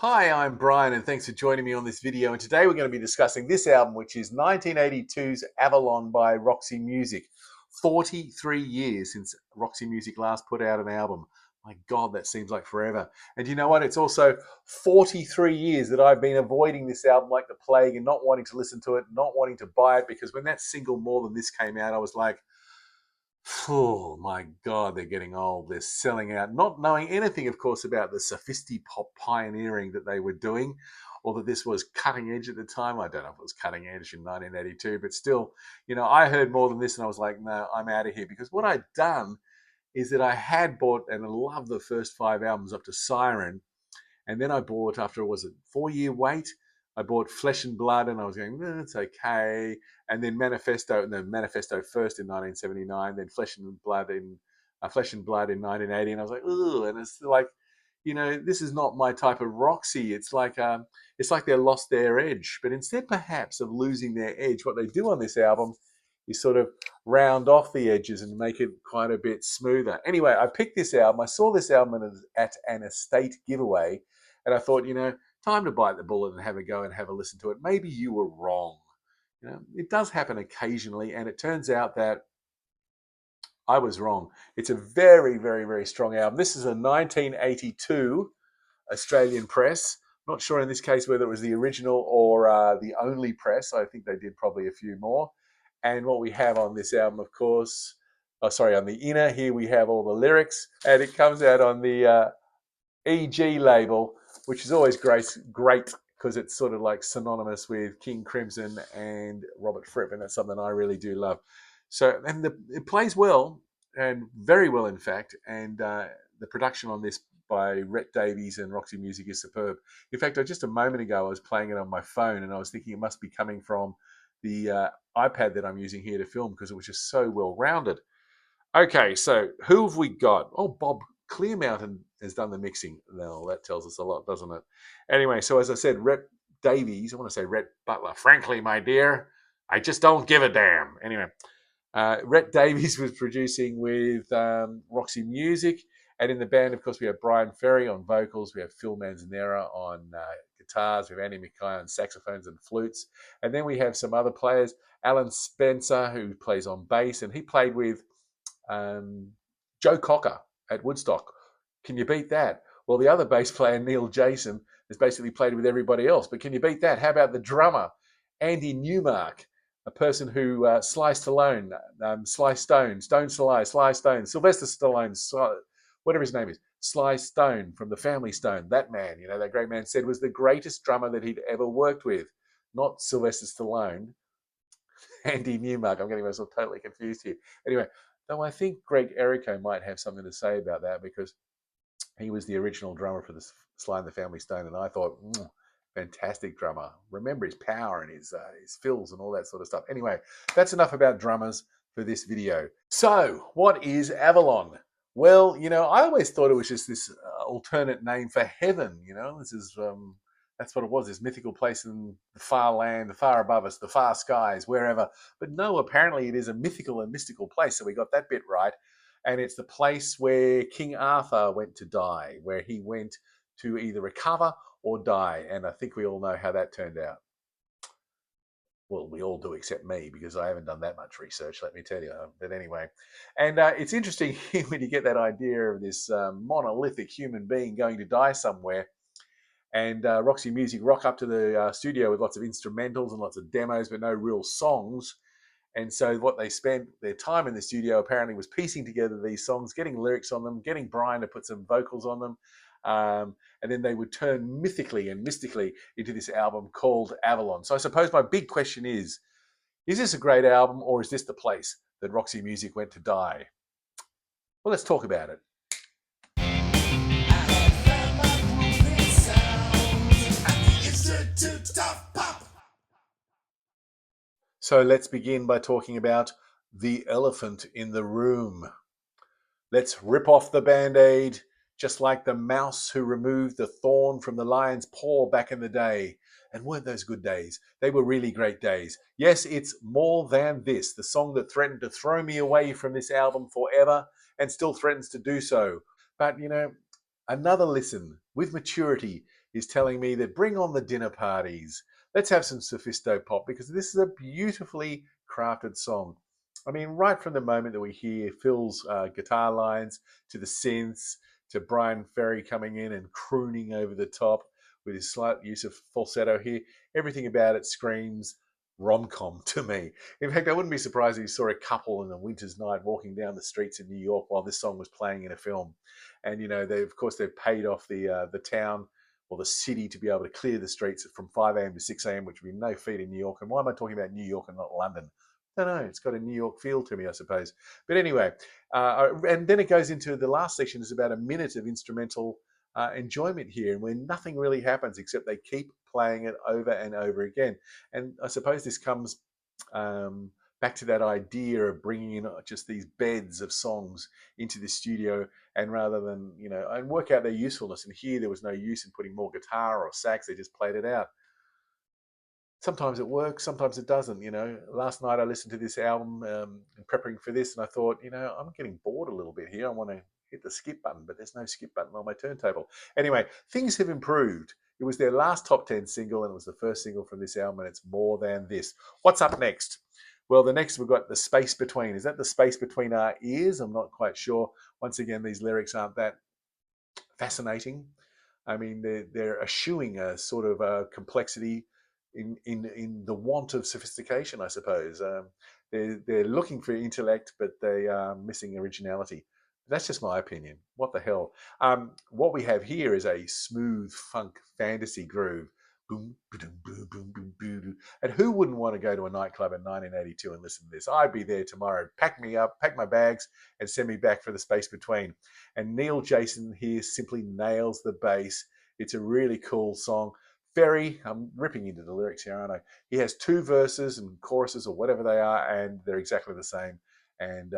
Hi, I'm Brian, and thanks for joining me on this video. And today we're going to be discussing this album, which is 1982's Avalon by Roxy Music. 43 years since Roxy Music last put out an album. My God, that seems like forever. And you know what? It's also 43 years that I've been avoiding this album like the plague and not wanting to listen to it, not wanting to buy it, because when that single More Than This came out, I was like, oh my God, they're getting old. They're selling out, not knowing anything, of course, about the Sophisti-Pop pioneering that they were doing, or that this was cutting edge at the time. I don't know if it was cutting edge in 1982, but still, I heard More Than This and I was like, no, I'm out of here. Because what I'd done is that I had bought and I loved the first 5 albums up to Siren, and then I bought, after, was it 4-year wait? I bought Flesh and Blood, and I was going, it's okay. And then Manifesto, and then Manifesto first in 1979, then Flesh and Blood in 1980, and I was like, ugh. And it's like, this is not my type of Roxy. It's like they lost their edge. But instead, perhaps, of losing their edge, what they do on this album is sort of round off the edges and make it quite a bit smoother. Anyway, I picked this album. I saw this album at an estate giveaway, and I thought, time to bite the bullet and have a go and have a listen to it. Maybe you were wrong. It does happen occasionally, and it turns out that I was wrong. It's a very, very, very strong album. This is a 1982 Australian press. Not sure in this case whether it was the original or the only press. I think they did probably a few more. And what we have on this album, of course, on the inner here we have all the lyrics, and it comes out on the EG label, which is always great because it's sort of like synonymous with King Crimson and Robert Fripp, and that's something I really do love. So, and it plays well, and very well, in fact, and the production on this by Rhett Davies and Roxy Music is superb. In fact, just a moment ago, I was playing it on my phone, and I was thinking it must be coming from the iPad that I'm using here to film, because it was just so well rounded. Okay, so who have we got? Oh, Bob Clearmountain has done the mixing. Well, that tells us a lot, doesn't it? Anyway, so as I said, Rhett Davies, I want to say Rhett Butler. Frankly, my dear, I just don't give a damn. Anyway, Rhett Davies was producing with Roxy Music. And in the band, of course, we have Bryan Ferry on vocals. We have Phil Manzanera on guitars. We have Andy Mackay on saxophones and flutes. And then we have some other players. Alan Spencer, who plays on bass. And he played with Joe Cocker at Woodstock. Can you beat that? Well, the other bass player, Neil Jason, has basically played with everybody else. But can you beat that? How about the drummer, Andy Newmark, a person who Sly Stallone, Sly Stone, Stone Sly Stone, Sylvester Stallone, whatever his name is, Sly Stone from the Family Stone, that man, that great man, said was the greatest drummer that he'd ever worked with. Not Sylvester Stallone, Andy Newmark. I'm getting myself totally confused here. Anyway, though I think Greg Errico might have something to say about that, because he was the original drummer for the Sly and the Family Stone, and I thought, fantastic drummer. Remember his power and his fills and all that sort of stuff. Anyway, that's enough about drummers for this video. So, what is Avalon? Well, I always thought it was just this alternate name for heaven. This is that's what it was, this mythical place in the far land, the far above us, the far skies, wherever. But no, apparently it is a mythical and mystical place. So we got that bit right. And it's the place where King Arthur went to die, where he went to either recover or die. And I think we all know how that turned out. Well, we all do except me, because I haven't done that much research, let me tell you. But anyway, and it's interesting when you get that idea of this monolithic human being going to die somewhere. And Roxy Music rock up to the studio with lots of instrumentals and lots of demos, but no real songs. And so what they spent their time in the studio apparently was piecing together these songs, getting lyrics on them, getting Bryan to put some vocals on them. And then they would turn mythically and mystically into this album called Avalon. So I suppose my big question is this a great album, or is this the place that Roxy Music went to die? Well, let's talk about it. So let's begin by talking about the elephant in the room. Let's rip off the Band-Aid, just like the mouse who removed the thorn from the lion's paw back in the day. And weren't those good days? They were really great days. Yes, it's More Than This, the song that threatened to throw me away from this album forever and still threatens to do so. But, another listen with maturity is telling me that bring on the dinner parties. Let's have some Sophisti-Pop because this is a beautifully crafted song. I mean, right from the moment that we hear Phil's guitar lines to the synths to Bryan Ferry coming in and crooning over the top with his slight use of falsetto here, everything about it screams rom-com to me. In fact, I wouldn't be surprised if you saw a couple in a winter's night walking down the streets in New York while this song was playing in a film. And they've paid off the town or the city to be able to clear the streets from 5 a.m. to 6 a.m., which would be no feat in New York. And why am I talking about New York and not London? I don't know. It's got a New York feel to me, I suppose. But anyway, and then it goes into the last section is about a minute of instrumental enjoyment here, and where nothing really happens except they keep playing it over and over again. And I suppose this comes back to that idea of bringing in just these beds of songs into the studio, and rather than and work out their usefulness. And here there was no use in putting more guitar or sax; they just played it out. Sometimes it works, sometimes it doesn't. Last night I listened to this album in preparing for this, and I thought, I'm getting bored a little bit here. I want to hit the skip button, but there's no skip button on my turntable. Anyway, things have improved. It was their last top 10 single, and it was the first single from this album, and it's more than this. What's up next? Well, the next we've got The Space Between. Is that the space between our ears? I'm not quite sure. Once again, these lyrics aren't that fascinating. I mean, they're eschewing a sort of complexity in the want of sophistication, I suppose. They're looking for intellect, but they are missing originality. That's just my opinion. What the hell? What we have here is a smooth funk fantasy groove. Boom, boom, boom, boom, boom, boom. And who wouldn't want to go to a nightclub in 1982 and listen to this? I'd be there tomorrow. Pack me up, pack my bags, and send me back for The Space Between. And Neil Jason here simply nails the bass. It's a really cool song. Ferry, I'm ripping into the lyrics here, aren't I? He has 2 verses and choruses or whatever they are, and they're exactly the same. And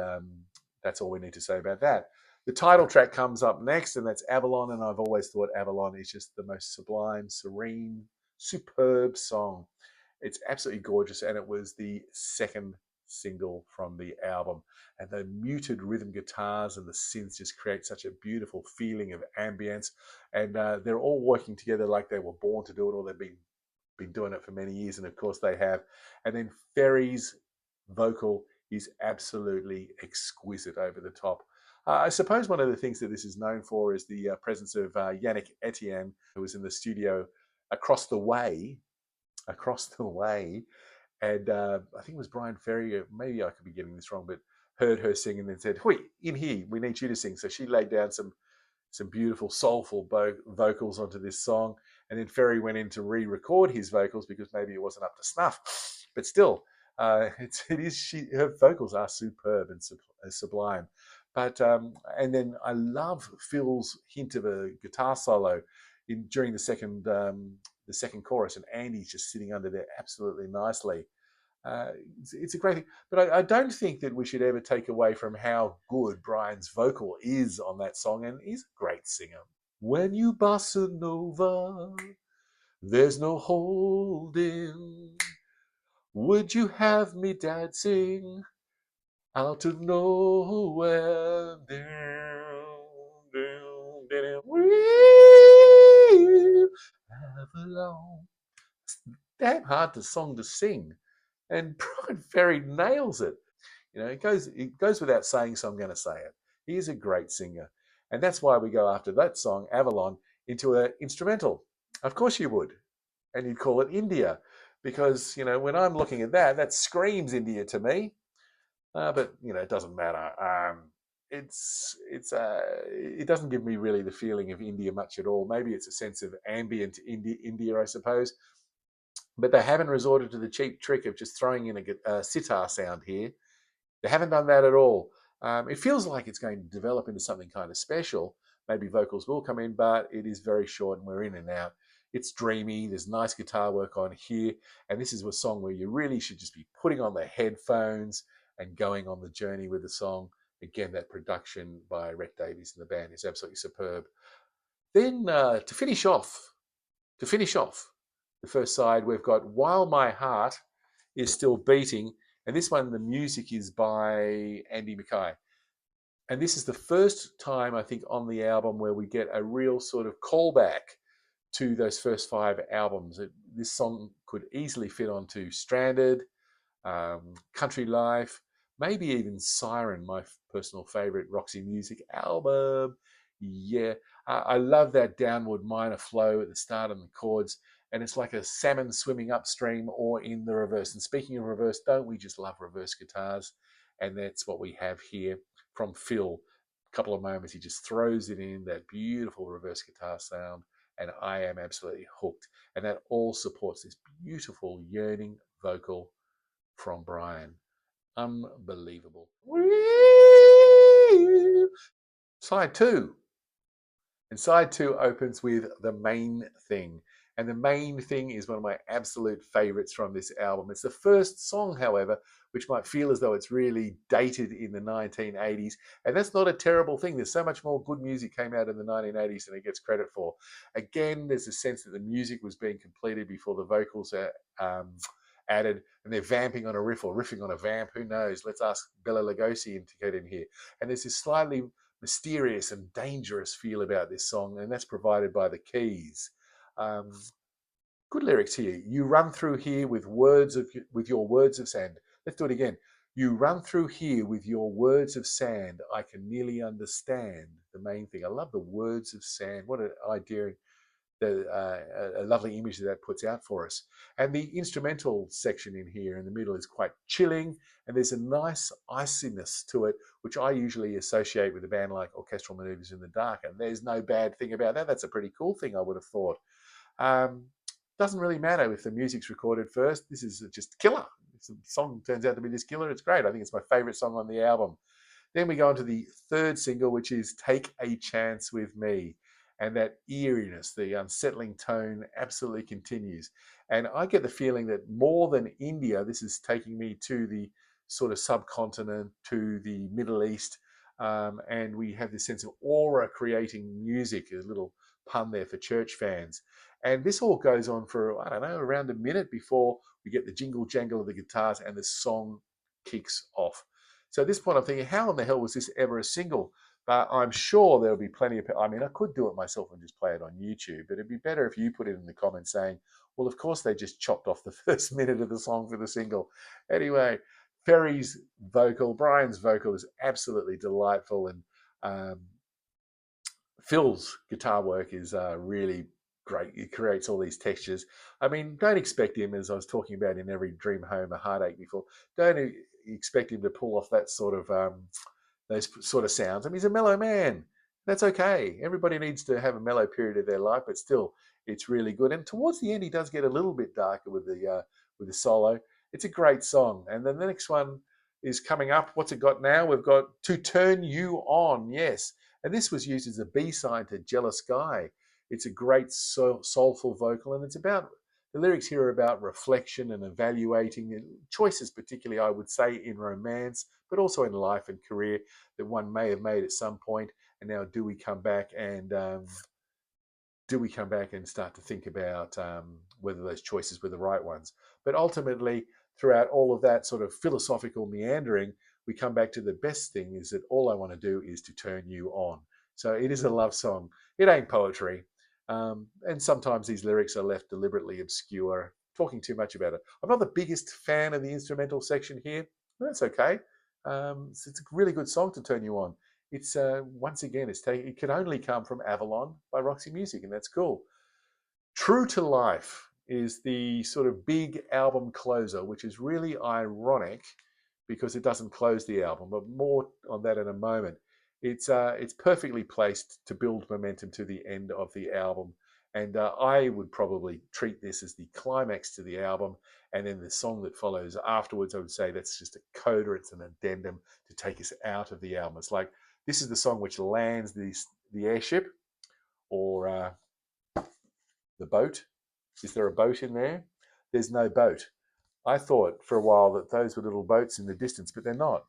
that's all we need to say about that. The title track comes up next, and that's Avalon. And I've always thought Avalon is just the most sublime, serene, superb song. It's absolutely gorgeous, and it was the second single from the album. And the muted rhythm guitars and the synths just create such a beautiful feeling of ambience. And they're all working together like they were born to do it, or they've been doing it for many years, and of course they have. And then Ferry's vocal is absolutely exquisite over the top. I suppose one of the things that this is known for is the presence of Yanick Etienne, who was in the studio across the way, and I think it was Bryan Ferry, maybe I could be getting this wrong, but heard her sing and then said, "Hui, in here, we need you to sing." So she laid down some beautiful soulful vocals onto this song, and then Ferry went in to re-record his vocals because maybe it wasn't up to snuff. But still, her vocals are superb and sublime. But and then I love Phil's hint of a guitar solo during the second chorus, and Andy's just sitting under there absolutely nicely. It's a great thing, but I don't think that we should ever take away from how good Bryan's vocal is on that song, and he's a great singer. When you bossa nova, there's no holding. Would you have me dancing out of nowhere? Avalon. Damn hard song to sing, and Bryan Ferry nails it. It goes without saying, so I'm going to say it. He is a great singer, and that's why we go after that song Avalon into an instrumental. Of course you would, and you'd call it India, because when I'm looking at that, that screams India to me. But it doesn't matter. It doesn't give me really the feeling of India much at all. Maybe it's a sense of ambient India, I suppose. But they haven't resorted to the cheap trick of just throwing in a sitar sound here. They haven't done that at all. It feels like it's going to develop into something kind of special. Maybe vocals will come in, but it is very short and we're in and out. It's dreamy. There's nice guitar work on here. And this is a song where you really should just be putting on the headphones and going on the journey with the song. Again, that production by Rhett Davies and the band is absolutely superb. Then to finish off the first side, we've got While My Heart Is Still Beating. And this one, the music is by Andy Mackay. And this is the first time, I think, on the album where we get a real sort of callback to those first 5 albums. This song could easily fit onto Stranded, Country Life, maybe even Siren, my personal favorite Roxy Music album. Yeah, I love that downward minor flow at the start on the chords, and it's like a salmon swimming upstream or in the reverse. And speaking of reverse, don't we just love reverse guitars? And that's what we have here from Phil. A couple of moments, he just throws it in, that beautiful reverse guitar sound, and I am absolutely hooked. And that all supports this beautiful yearning vocal from Bryan. Unbelievable. Side 2. And side 2 opens with The Main Thing. And The Main Thing is one of my absolute favorites from this album. It's the first song, however, which might feel as though it's really dated in the 1980s. And that's not a terrible thing. There's so much more good music came out in the 1980s than it gets credit for. Again, there's a sense that the music was being completed before the vocals are added, and they're vamping on a riff or riffing on a vamp. Who knows? Let's ask Bela Lugosi to get in here. And there's this slightly mysterious and dangerous feel about this song, and that's provided by the keys. Good lyrics here. You run through here with your words of sand. Let's do it again. You run through here with your words of sand. I can nearly understand the main thing. I love the words of sand. What an idea. A lovely image that puts out for us. And the instrumental section in here in the middle is quite chilling, and there's a nice iciness to it, which I usually associate with a band like Orchestral Maneuvers in the Dark, and there's no bad thing about that. That's a pretty cool thing, I would have thought. Doesn't really matter if the music's recorded first. This is just killer. If the song turns out to be this killer, it's great. I think it's my favorite song on the album. Then we go on to the 3rd single, which is Take a Chance with Me. And that eeriness, the unsettling tone absolutely continues. And I get the feeling that more than India, this is taking me to the sort of subcontinent, to the Middle East. And we have this sense of aura creating music, a little pun there for church fans. And this all goes on for, I don't know, around a minute before we get the jingle jangle of the guitars and the song kicks off. So at this point, I'm thinking, how in the hell was this ever a single? But I'm sure there'll be plenty of, I mean, I could do it myself and just play it on YouTube, but it'd be better if you put it in the comments saying, well, of course they just chopped off the first minute of the song for the single. Anyway, Ferry's vocal, Bryan's vocal is absolutely delightful, and Phil's guitar work is really great. It creates all these textures. I mean, don't expect him, as I was talking about in Every Dream Home, A Heartache before, don't expect him to pull off that sort of those sort of sounds. I mean, he's a mellow man. That's okay. Everybody needs to have a mellow period of their life, but still, it's really good. And towards the end, he does get a little bit darker with the solo. It's a great song. And then the next one is coming up. What's it got now? We've got To Turn You On. Yes, and this was used as a B-side to Jealous Guy. It's a great soulful vocal, and it's about, the lyrics here are about reflection and evaluating choices, particularly I would say in romance, but also in life and career that one may have made at some point. And now, do we come back and start to think about whether those choices were the right ones? But ultimately, throughout all of that sort of philosophical meandering, we come back to the best thing is that all I want to do is to turn you on. So it is a love song. It ain't poetry. And sometimes these lyrics are left deliberately obscure, talking too much about it. I'm not the biggest fan of the instrumental section here, but that's okay. It's a really good song to turn you on. It's once again, it can only come from Avalon by Roxy Music, and that's cool. True to Life is the sort of big album closer, which is really ironic because it doesn't close the album, but more on that in a moment. It's perfectly placed to build momentum to the end of the album. And I would probably treat this as the climax to the album. And then the song that follows afterwards, I would say that's just a coda. It's an addendum to take us out of the album. It's like, this is the song which lands the airship or the boat. Is there a boat in there? There's no boat. I thought for a while that those were little boats in the distance, but they're not.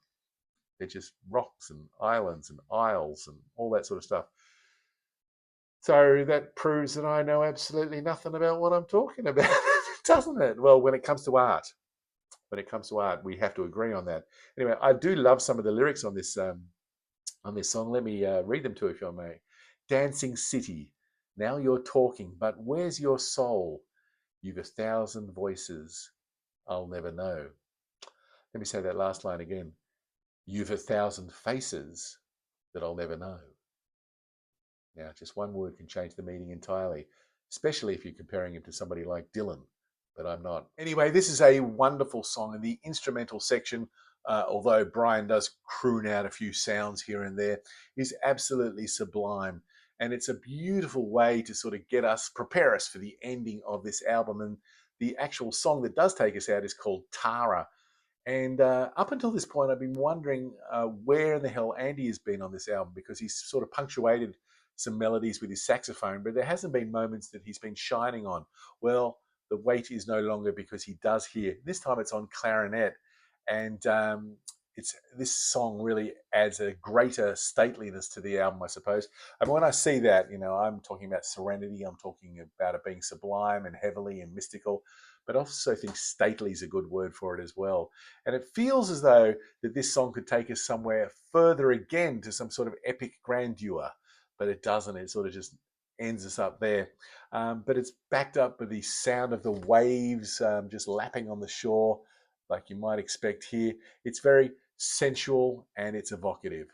They're just rocks and islands and isles and all that sort of stuff. So that proves that I know absolutely nothing about what I'm talking about, doesn't it? Well, when it comes to art, we have to agree on that. Anyway, I do love some of the lyrics on this song. Let me read them to you if I may. Dancing City. Now you're talking, but where's your soul? You've 1,000 voices I'll never know. Let me say that last line again. You've 1,000 faces that I'll never know. Now, just one word can change the meaning entirely, especially if you're comparing it to somebody like Dylan, but I'm not. Anyway, this is a wonderful song, and the instrumental section, although Bryan does croon out a few sounds here and there, is absolutely sublime. And it's a beautiful way to sort of prepare us for the ending of this album. And the actual song that does take us out is called Tara. And up until this point, I've been wondering where in the hell Andy has been on this album, because he's sort of punctuated some melodies with his saxophone, but there hasn't been moments that he's been shining on. Well, the wait is no longer, because he does here. This time it's on clarinet, and this song really adds a greater stateliness to the album, I suppose. And when I see that, I'm talking about serenity, I'm talking about it being sublime and heavenly and mystical, but I also think stately is a good word for it as well. And it feels as though that this song could take us somewhere further again, to some sort of epic grandeur, but it doesn't. It sort of just ends us up there. But it's backed up with the sound of the waves just lapping on the shore, like you might expect here. It's very sensual and it's evocative.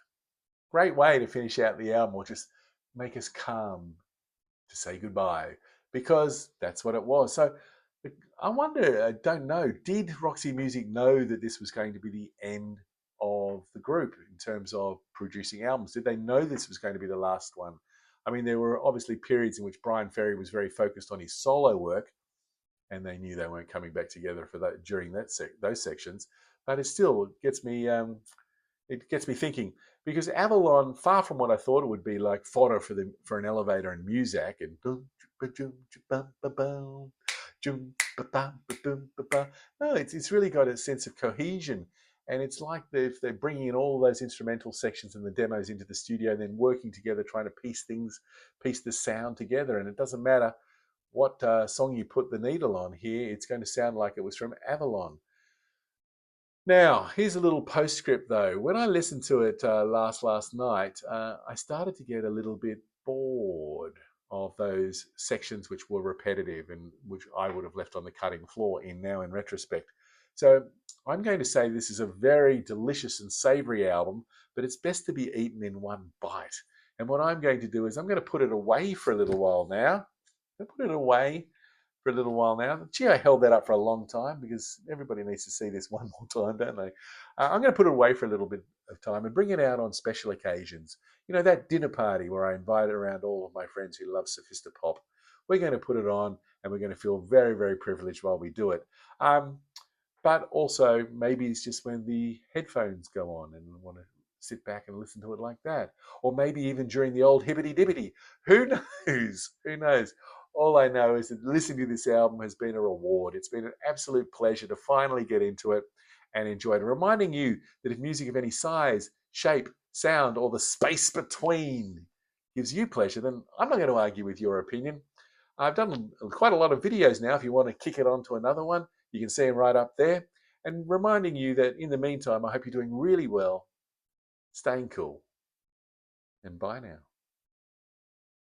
Great way to finish out the album, or just make us calm to say goodbye, because that's what it was. So I wonder, I don't know, did Roxy Music know that this was going to be the end of the group in terms of producing albums? Did they know this was going to be the last one? I mean, there were obviously periods in which Bryan Ferry was very focused on his solo work, and they knew they weren't coming back together for that during those sections. But it still gets me thinking, because Avalon, far from what I thought it would be, like fodder for an elevator and Muzak and no, it's really got a sense of cohesion, and it's like they're bringing in all those instrumental sections and the demos into the studio, and then working together, trying to piece the sound together. And it doesn't matter what song you put the needle on here, it's going to sound like it was from Avalon. Now, here's a little postscript though. When I listened to it last night, I started to get a little bit bored of those sections which were repetitive and which I would have left on the cutting floor in retrospect. So I'm going to say this is a very delicious and savory album, but it's best to be eaten in one bite. And what I'm going to do is I'm going to put it away for a little while now. I'll put it away for a little while now. Gee, I held that up for a long time, because everybody needs to see this one more time, don't they? I'm going to put it away for a little bit of time and bring it out on special occasions. That dinner party where I invited around all of my friends who love Sophisti-Pop. We're going to put it on, and we're going to feel very, very privileged while we do it. But also, maybe it's just when the headphones go on and want to sit back and listen to it like that. Or maybe even during the old hibbity-dibbity. Who knows? Who knows? All I know is that listening to this album has been a reward. It's been an absolute pleasure to finally get into it and enjoy it. Reminding you that if music of any size, shape, sound, or the space between gives you pleasure, then I'm not going to argue with your opinion. I've done quite a lot of videos now. If you want to kick it on to another one, you can see them right up there. And reminding you that in the meantime, I hope you're doing really well, staying cool, and bye now.